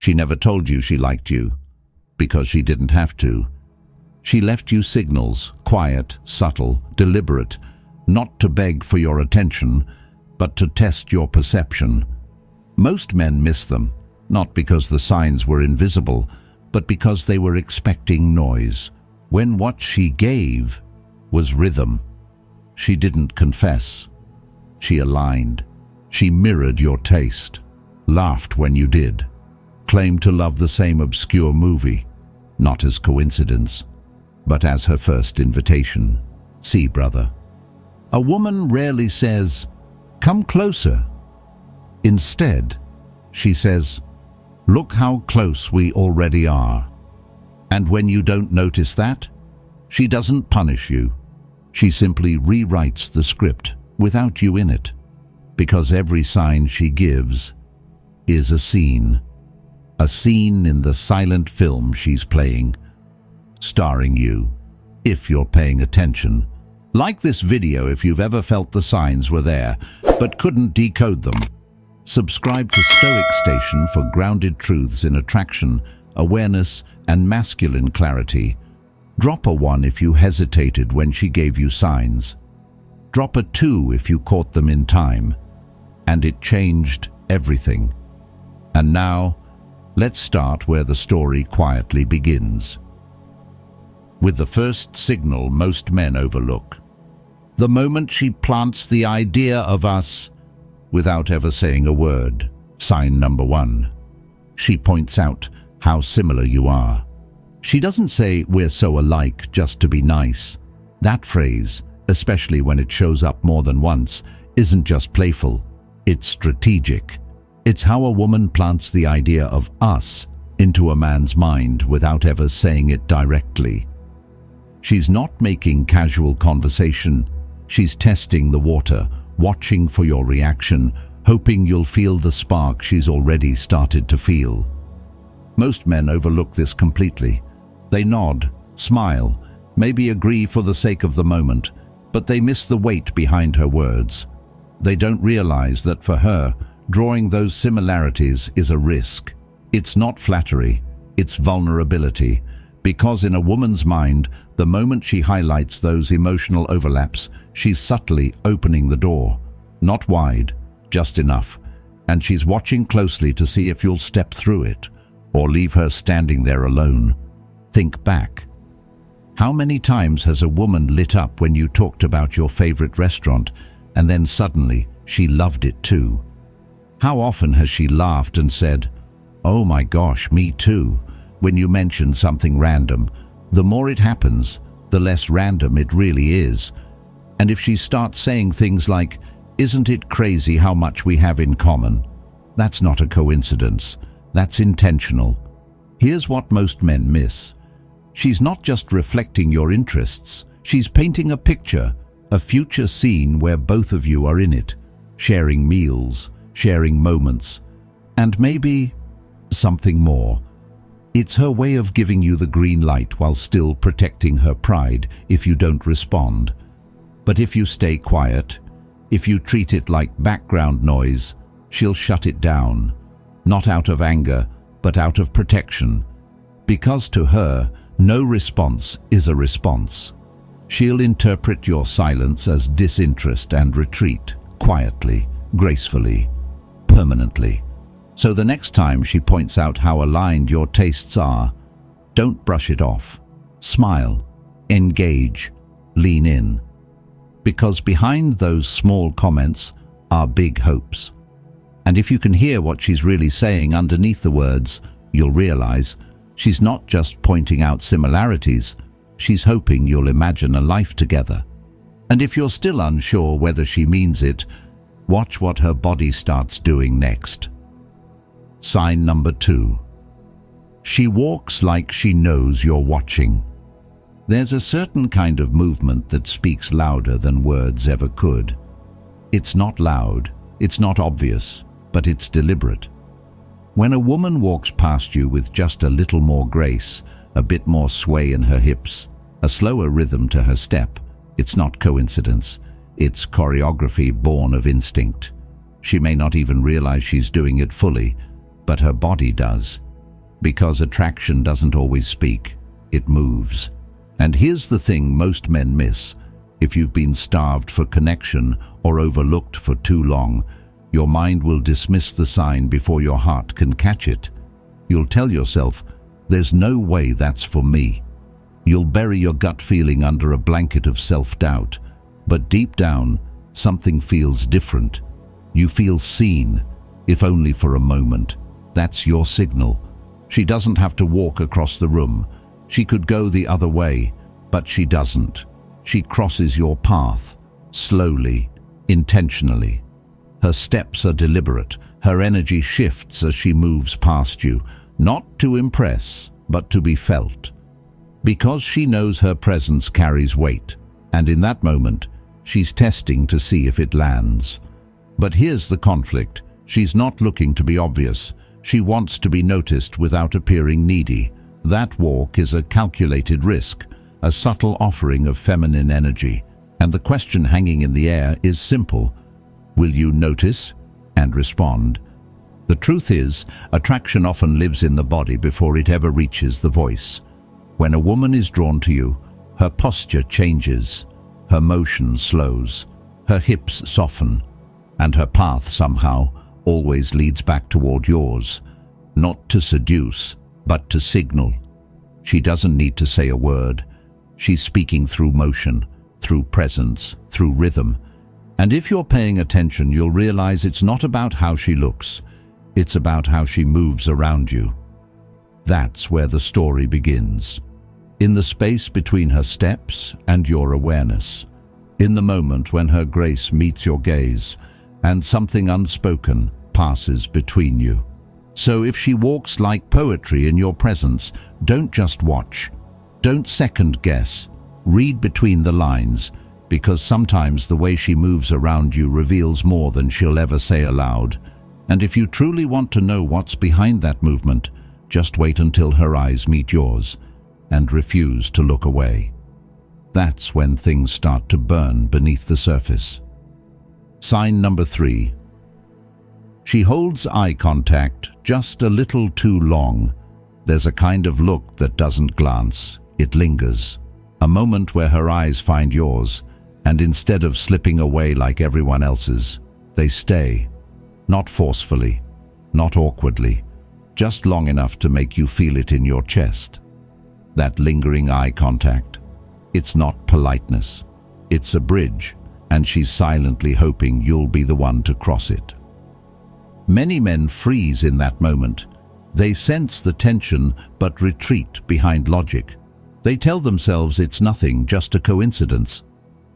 She never told you she liked you, because she didn't have to. She left you signals, quiet, subtle, deliberate, not to beg for your attention, but to test your perception. Most men miss them, not because the signs were invisible, but because they were expecting noise, when what she gave was rhythm. She didn't confess. She aligned. She mirrored your taste, laughed when you did, claimed to love the same obscure movie, not as coincidence, but as her first invitation. See, brother, a woman rarely says, "Come closer." Instead, she says, "Look how close we already are." And when you don't notice that, she doesn't punish you. She simply rewrites the script without you in it, because every sign she gives is a scene in the silent film she's playing, starring you, if you're paying attention. Like this video if you've ever felt the signs were there, but couldn't decode them. Subscribe to Stoic Station for grounded truths in attraction, awareness, and masculine clarity. Drop a 1 if you hesitated when she gave you signs. Drop a 2 if you caught them in time, and it changed everything. And now, let's start where the story quietly begins. With the first signal most men overlook. The moment she plants the idea of us without ever saying a word. Sign number 1. She points out how similar you are. She doesn't say "we're so alike" just to be nice. That phrase, especially when it shows up more than once, isn't just playful, it's strategic. It's how a woman plants the idea of us into a man's mind without ever saying it directly. She's not making casual conversation. She's testing the water, watching for your reaction, hoping you'll feel the spark she's already started to feel. Most men overlook this completely. They nod, smile, maybe agree for the sake of the moment, but they miss the weight behind her words. They don't realize that for her, drawing those similarities is a risk. It's not flattery, it's vulnerability, because in a woman's mind, the moment she highlights those emotional overlaps, she's subtly opening the door. Not wide, just enough, and she's watching closely to see if you'll step through it, or leave her standing there alone. Think back. How many times has a woman lit up when you talked about your favorite restaurant, and then suddenly she loved it too? How often has she laughed and said, "Oh my gosh, me too," when you mention something random? The more it happens, the less random it really is. And if she starts saying things like, "Isn't it crazy how much we have in common?" That's not a coincidence. That's intentional. Here's what most men miss. She's not just reflecting your interests. She's painting a picture, a future scene where both of you are in it, sharing meals, sharing moments, and maybe something more. It's her way of giving you the green light while still protecting her pride if you don't respond. But if you stay quiet, if you treat it like background noise, she'll shut it down, not out of anger, but out of protection. Because to her, no response is a response. She'll interpret your silence as disinterest and retreat, quietly, gracefully, permanently. So the next time she points out how aligned your tastes are, don't brush it off. Smile, engage, lean in. Because behind those small comments are big hopes. And if you can hear what she's really saying underneath the words, you'll realize she's not just pointing out similarities, she's hoping you'll imagine a life together. And if you're still unsure whether she means it, watch what her body starts doing next. Sign number 2. She walks like she knows you're watching. There's a certain kind of movement that speaks louder than words ever could. It's not loud, it's not obvious, but it's deliberate. When a woman walks past you with just a little more grace, a bit more sway in her hips, a slower rhythm to her step, it's not coincidence. It's choreography born of instinct. She may not even realize she's doing it fully, but her body does. Because attraction doesn't always speak, it moves. And here's the thing most men miss. If you've been starved for connection or overlooked for too long, your mind will dismiss the sign before your heart can catch it. You'll tell yourself, "There's no way that's for me." You'll bury your gut feeling under a blanket of self-doubt. But deep down, something feels different. You feel seen, if only for a moment. That's your signal. She doesn't have to walk across the room. She could go the other way, but she doesn't. She crosses your path, slowly, intentionally. Her steps are deliberate. Her energy shifts as she moves past you, not to impress, but to be felt. Because she knows her presence carries weight, and in that moment, she's testing to see if it lands. But here's the conflict. She's not looking to be obvious. She wants to be noticed without appearing needy. That walk is a calculated risk, a subtle offering of feminine energy. And the question hanging in the air is simple. Will you notice and respond? The truth is, attraction often lives in the body before it ever reaches the voice. When a woman is drawn to you, her posture changes, her motion slows, her hips soften, and her path somehow always leads back toward yours, not to seduce, but to signal. She doesn't need to say a word. She's speaking through motion, through presence, through rhythm. And if you're paying attention, you'll realize it's not about how she looks. It's about how she moves around you. That's where the story begins. In the space between her steps and your awareness. In the moment when her grace meets your gaze and something unspoken passes between you. So if she walks like poetry in your presence, don't just watch. Don't second guess. Read between the lines, because sometimes the way she moves around you reveals more than she'll ever say aloud. And if you truly want to know what's behind that movement, just wait until her eyes meet yours and refuse to look away. That's when things start to burn beneath the surface. Sign number 3. She holds eye contact just a little too long. There's a kind of look that doesn't glance, it lingers. A moment where her eyes find yours, and instead of slipping away like everyone else's, they stay. Not forcefully, not awkwardly, just long enough to make you feel it in your chest. That lingering eye contact. It's not politeness. It's a bridge, and she's silently hoping you'll be the one to cross it. Many men freeze in that moment. They sense the tension but retreat behind logic. They tell themselves it's nothing, just a coincidence.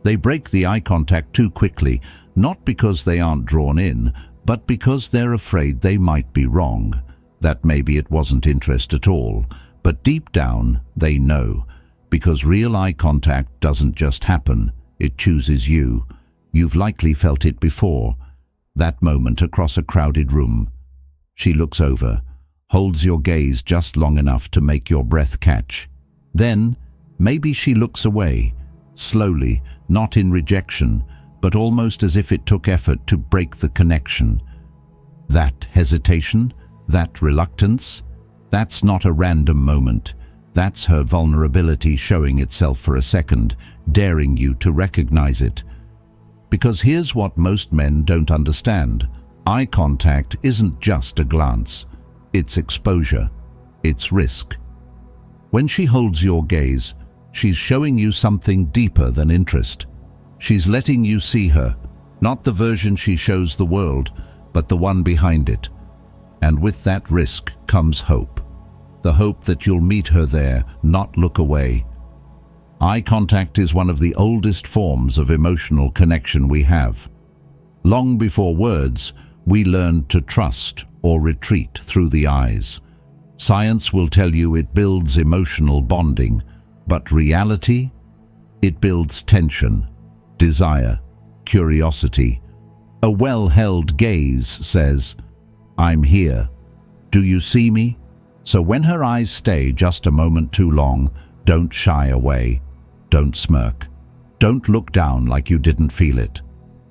They break the eye contact too quickly, not because they aren't drawn in, but because they're afraid they might be wrong, that maybe it wasn't interest at all. But deep down, they know, because real eye contact doesn't just happen, it chooses you. You've likely felt it before. That moment across a crowded room. She looks over, holds your gaze just long enough to make your breath catch. Then, maybe she looks away, slowly, not in rejection, but almost as if it took effort to break the connection. That hesitation, that reluctance, that's not a random moment. That's her vulnerability showing itself for a second, daring you to recognize it. Because here's what most men don't understand. Eye contact isn't just a glance. It's exposure. It's risk. When she holds your gaze, she's showing you something deeper than interest. She's letting you see her, not the version she shows the world, but the one behind it. And with that risk comes hope. The hope that you'll meet her there, not look away. Eye contact is one of the oldest forms of emotional connection we have. Long before words, we learned to trust or retreat through the eyes. Science will tell you it builds emotional bonding, but reality? It builds tension, desire, curiosity. A well-held gaze says, "I'm here. Do you see me?" So when her eyes stay just a moment too long, don't shy away. Don't smirk. Don't look down like you didn't feel it.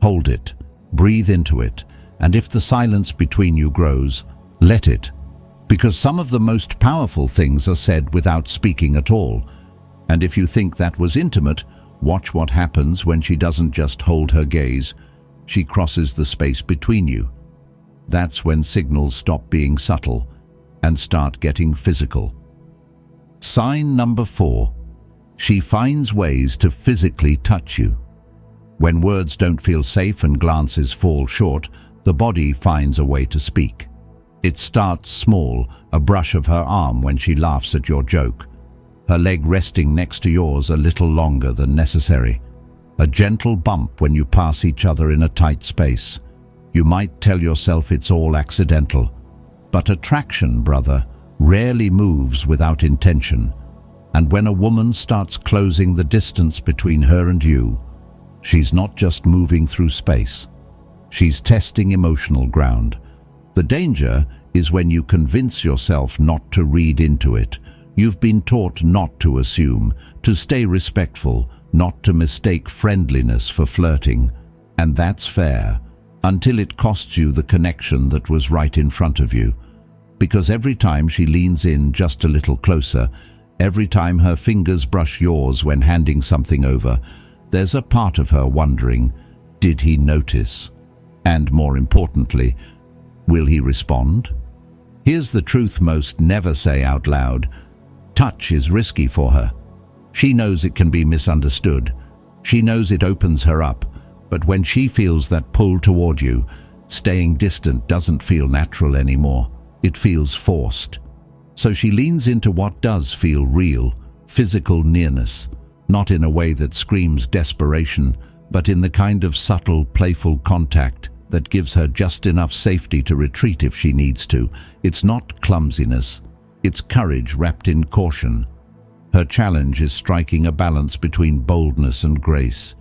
Hold it. Breathe into it. And if the silence between you grows, let it. Because some of the most powerful things are said without speaking at all. And if you think that was intimate, watch what happens when she doesn't just hold her gaze. She crosses the space between you. That's when signals stop being subtle and start getting physical. Sign number 4. She finds ways to physically touch you. When words don't feel safe and glances fall short, the body finds a way to speak. It starts small, a brush of her arm when she laughs at your joke, her leg resting next to yours a little longer than necessary, a gentle bump when you pass each other in a tight space. You might tell yourself it's all accidental, but attraction, brother, rarely moves without intention. And when a woman starts closing the distance between her and you, she's not just moving through space. She's testing emotional ground. The danger is when you convince yourself not to read into it. You've been taught not to assume, to stay respectful, not to mistake friendliness for flirting. And that's fair, until it costs you the connection that was right in front of you. Because every time she leans in just a little closer, every time her fingers brush yours when handing something over, there's a part of her wondering, did he notice? And more importantly, will he respond? Here's the truth most never say out loud. Touch is risky for her. She knows it can be misunderstood. She knows it opens her up. But when she feels that pull toward you, staying distant doesn't feel natural anymore. It feels forced. So she leans into what does feel real, physical nearness, not in a way that screams desperation, but in the kind of subtle, playful contact that gives her just enough safety to retreat if she needs to. It's not clumsiness. It's courage wrapped in caution. Her challenge is striking a balance between boldness and grace.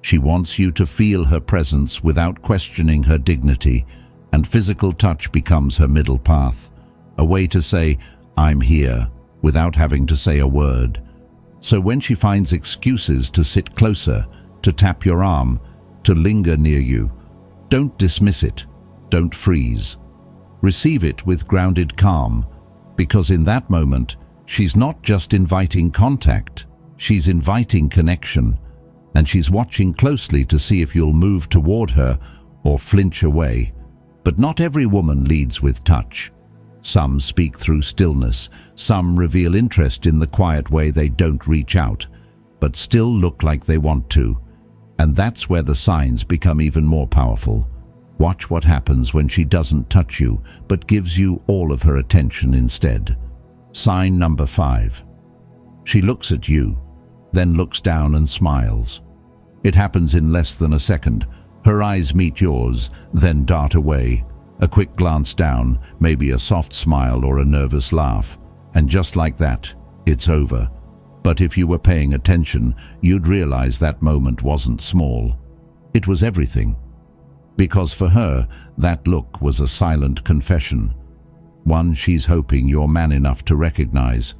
She wants you to feel her presence without questioning her dignity, and physical touch becomes her middle path, a way to say, I'm here, without having to say a word. So when she finds excuses to sit closer, to tap your arm, to linger near you, don't dismiss it, don't freeze. Receive it with grounded calm, because in that moment, she's not just inviting contact, she's inviting connection, and she's watching closely to see if you'll move toward her or flinch away. But not every woman leads with touch. Some speak through stillness, some reveal interest in the quiet way they don't reach out, but still look like they want to. And that's where the signs become even more powerful. Watch what happens when she doesn't touch you, but gives you all of her attention instead. Sign number 5. She looks at you, then looks down and smiles. It happens in less than a second. Her eyes meet yours, then dart away. A quick glance down, maybe a soft smile or a nervous laugh. And just like that, it's over. But if you were paying attention, you'd realize that moment wasn't small. It was everything. Because for her, that look was a silent confession. One she's hoping you're man enough to recognize.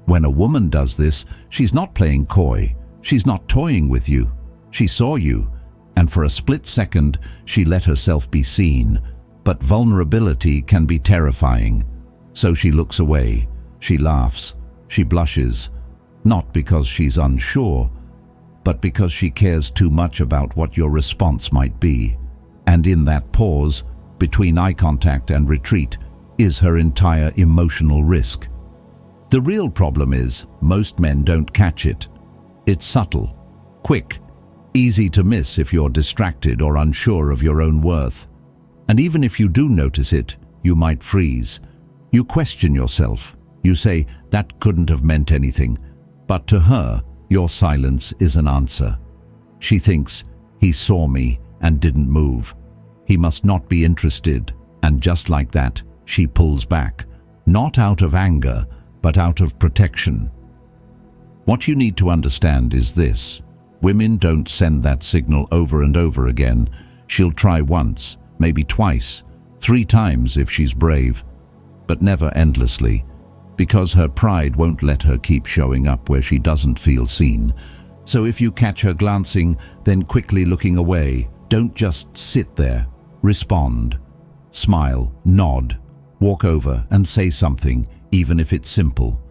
When a woman does this, she's not playing coy. She's not toying with you. She saw you, and for a split second, she let herself be seen. But vulnerability can be terrifying. So she looks away. She laughs. She blushes. Not because she's unsure, but because she cares too much about what your response might be. And in that pause, between eye contact and retreat, is her entire emotional risk. The real problem is, most men don't catch it. It's subtle, quick, easy to miss if you're distracted or unsure of your own worth. And even if you do notice it, you might freeze. You question yourself. You say, that couldn't have meant anything. But to her, your silence is an answer. She thinks, he saw me and didn't move. He must not be interested. And just like that, she pulls back. Not out of anger, but out of protection. What you need to understand is this. Women don't send that signal over and over again. She'll try once, maybe twice, 3 times if she's brave, but never endlessly, because her pride won't let her keep showing up where she doesn't feel seen. So if you catch her glancing, then quickly looking away, don't just sit there. Respond. Smile, nod, Walk over and say something, even if it's simple.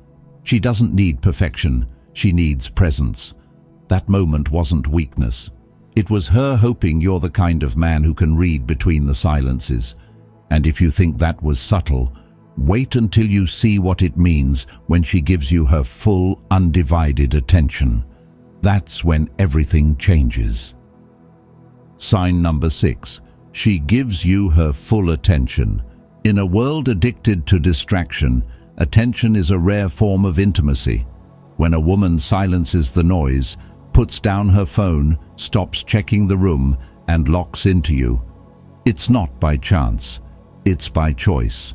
She doesn't need perfection, she needs presence. That moment wasn't weakness. It was her hoping you're the kind of man who can read between the silences. And if you think that was subtle, wait until you see what it means when she gives you her full, undivided attention. That's when everything changes. Sign number 6. She gives you her full attention. In a world addicted to distraction, attention is a rare form of intimacy. When a woman silences the noise, puts down her phone, stops checking the room, and locks into you, it's not by chance, it's by choice.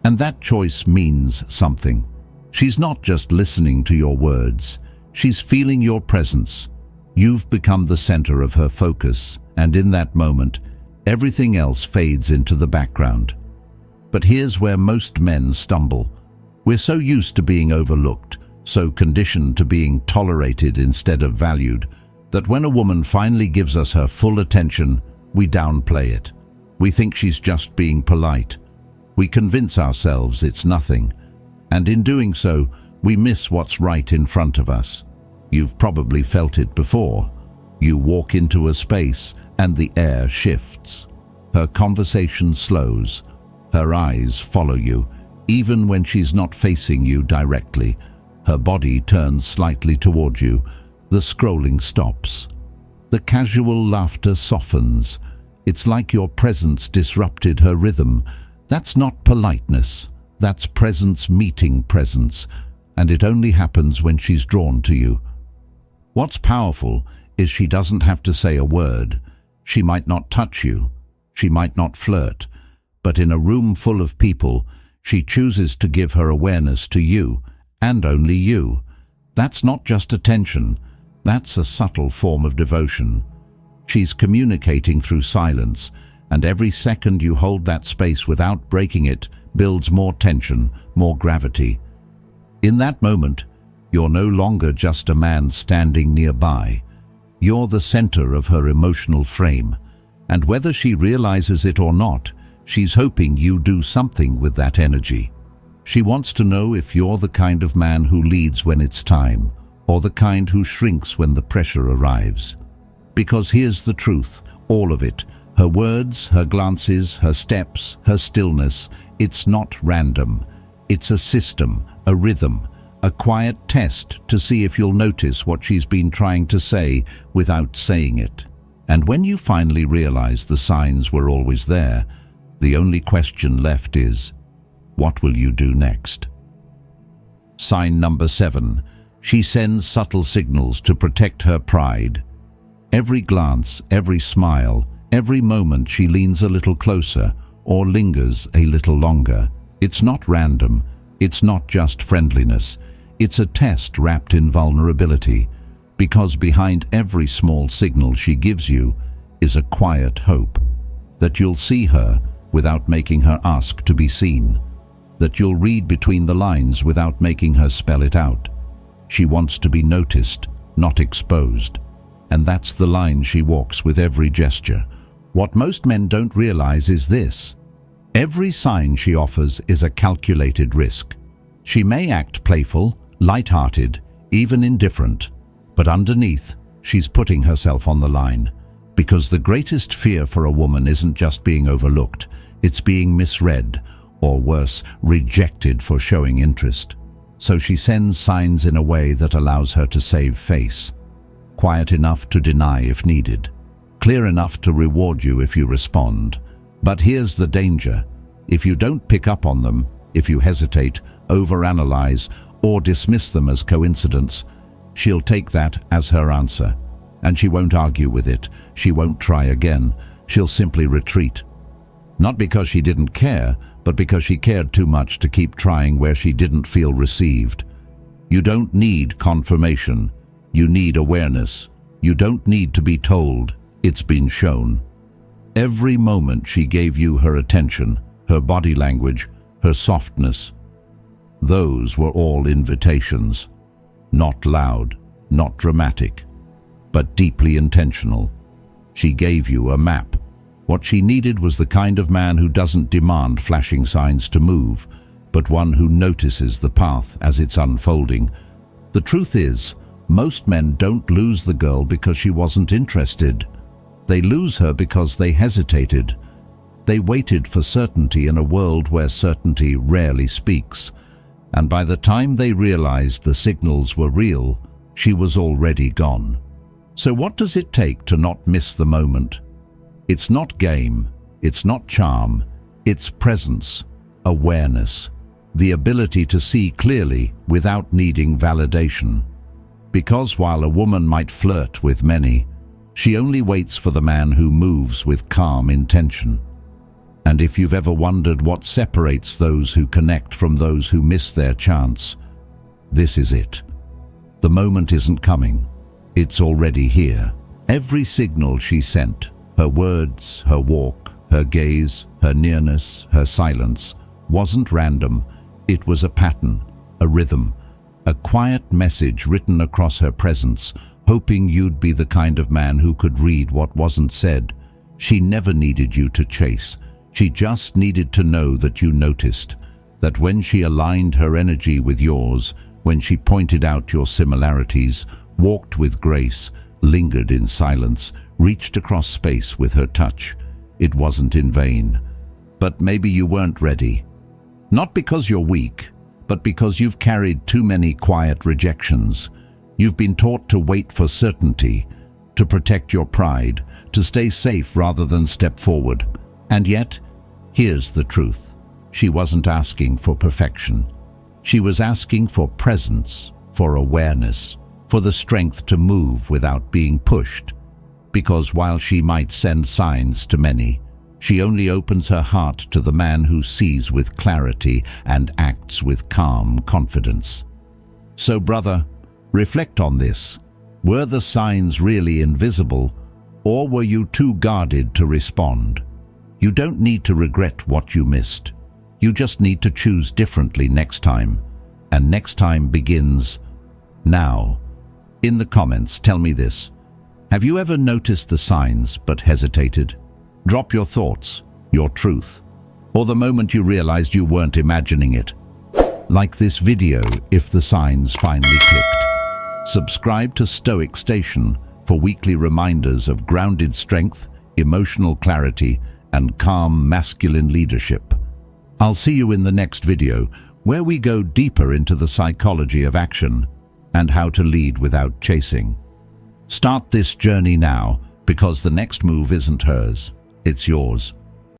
And that choice means something. She's not just listening to your words, she's feeling your presence. You've become the center of her focus, and in that moment, everything else fades into the background. But here's where most men stumble. We're so used to being overlooked, so conditioned to being tolerated instead of valued, that when a woman finally gives us her full attention, we downplay it. We think she's just being polite. We convince ourselves it's nothing, and in doing so, we miss what's right in front of us. You've probably felt it before. You walk into a space and the air shifts. Her conversation slows. Her eyes follow you, even when she's not facing you directly. Her body turns slightly toward you. The scrolling stops. The casual laughter softens. It's like your presence disrupted her rhythm. That's not politeness. That's presence meeting presence, and it only happens when she's drawn to you. What's powerful is she doesn't have to say a word. She might not touch you. She might not flirt. But in a room full of people, she chooses to give her awareness to you, and only you. That's not just attention. That's a subtle form of devotion. She's communicating through silence, and every second you hold that space without breaking it builds more tension, more gravity. In that moment, you're no longer just a man standing nearby. You're the center of her emotional frame, and whether she realizes it or not, she's hoping you do something with that energy. She wants to know if you're the kind of man who leads when it's time, or the kind who shrinks when the pressure arrives. Because here's the truth, all of it, her words, her glances, her steps, her stillness, it's not random. It's a system, a rhythm, a quiet test to see if you'll notice what she's been trying to say without saying it. And when you finally realize the signs were always there, the only question left is, what will you do next? Sign number 7. She sends subtle signals to protect her pride. Every glance, every smile, every moment she leans a little closer or lingers a little longer. It's not random. It's not just friendliness. It's a test wrapped in vulnerability, because behind every small signal she gives you is a quiet hope that you'll see her without making her ask to be seen, that you'll read between the lines without making her spell it out. She wants to be noticed, not exposed. And that's the line she walks with every gesture. What most men don't realize is this. Every sign she offers is a calculated risk. She may act playful, light-hearted, even indifferent, but underneath, she's putting herself on the line. Because the greatest fear for a woman isn't just being overlooked, it's being misread, or worse, rejected for showing interest. So she sends signs in a way that allows her to save face. Quiet enough to deny if needed. Clear enough to reward you if you respond. But here's the danger. If you don't pick up on them, if you hesitate, overanalyze, or dismiss them as coincidence, she'll take that as her answer. And she won't argue with it. She won't try again. She'll simply retreat. Not because she didn't care, but because she cared too much to keep trying where she didn't feel received. You don't need confirmation. You need awareness. You don't need to be told. It's been shown. Every moment she gave you her attention, her body language, her softness. Those were all invitations. Not loud, not dramatic, but deeply intentional. She gave you a map. What she needed was the kind of man who doesn't demand flashing signs to move, but one who notices the path as it's unfolding. The truth is, most men don't lose the girl because she wasn't interested. They lose her because they hesitated. They waited for certainty in a world where certainty rarely speaks. And by the time they realized the signals were real, she was already gone. So what does it take to not miss the moment? It's not game, it's not charm, it's presence, awareness, the ability to see clearly without needing validation. Because while a woman might flirt with many, she only waits for the man who moves with calm intention. And if you've ever wondered what separates those who connect from those who miss their chance, this is it. The moment isn't coming, it's already here. Every signal she sent, her words, her walk, her gaze, her nearness, her silence, wasn't random. It was a pattern, a rhythm, a quiet message written across her presence, hoping you'd be the kind of man who could read what wasn't said. She never needed you to chase. She just needed to know that you noticed, that when she aligned her energy with yours, when she pointed out your similarities, walked with grace, lingered in silence, reached across space with her touch, it wasn't in vain. But maybe you weren't ready. Not because you're weak, but because you've carried too many quiet rejections. You've been taught to wait for certainty, to protect your pride, to stay safe rather than step forward. And yet, here's the truth. She wasn't asking for perfection. She was asking for presence, for awareness, for the strength to move without being pushed. Because while she might send signs to many, she only opens her heart to the man who sees with clarity and acts with calm confidence. So, brother, reflect on this. Were the signs really invisible, or were you too guarded to respond? You don't need to regret what you missed. You just need to choose differently next time. And next time begins now. In the comments, tell me this. Have you ever noticed the signs but hesitated? Drop your thoughts, your truth, or the moment you realized you weren't imagining it. Like this video if the signs finally clicked. Subscribe to Stoic Station for weekly reminders of grounded strength, emotional clarity, and calm masculine leadership. I'll see you in the next video, where we go deeper into the psychology of action and how to lead without chasing. Start this journey now, because the next move isn't hers, it's yours.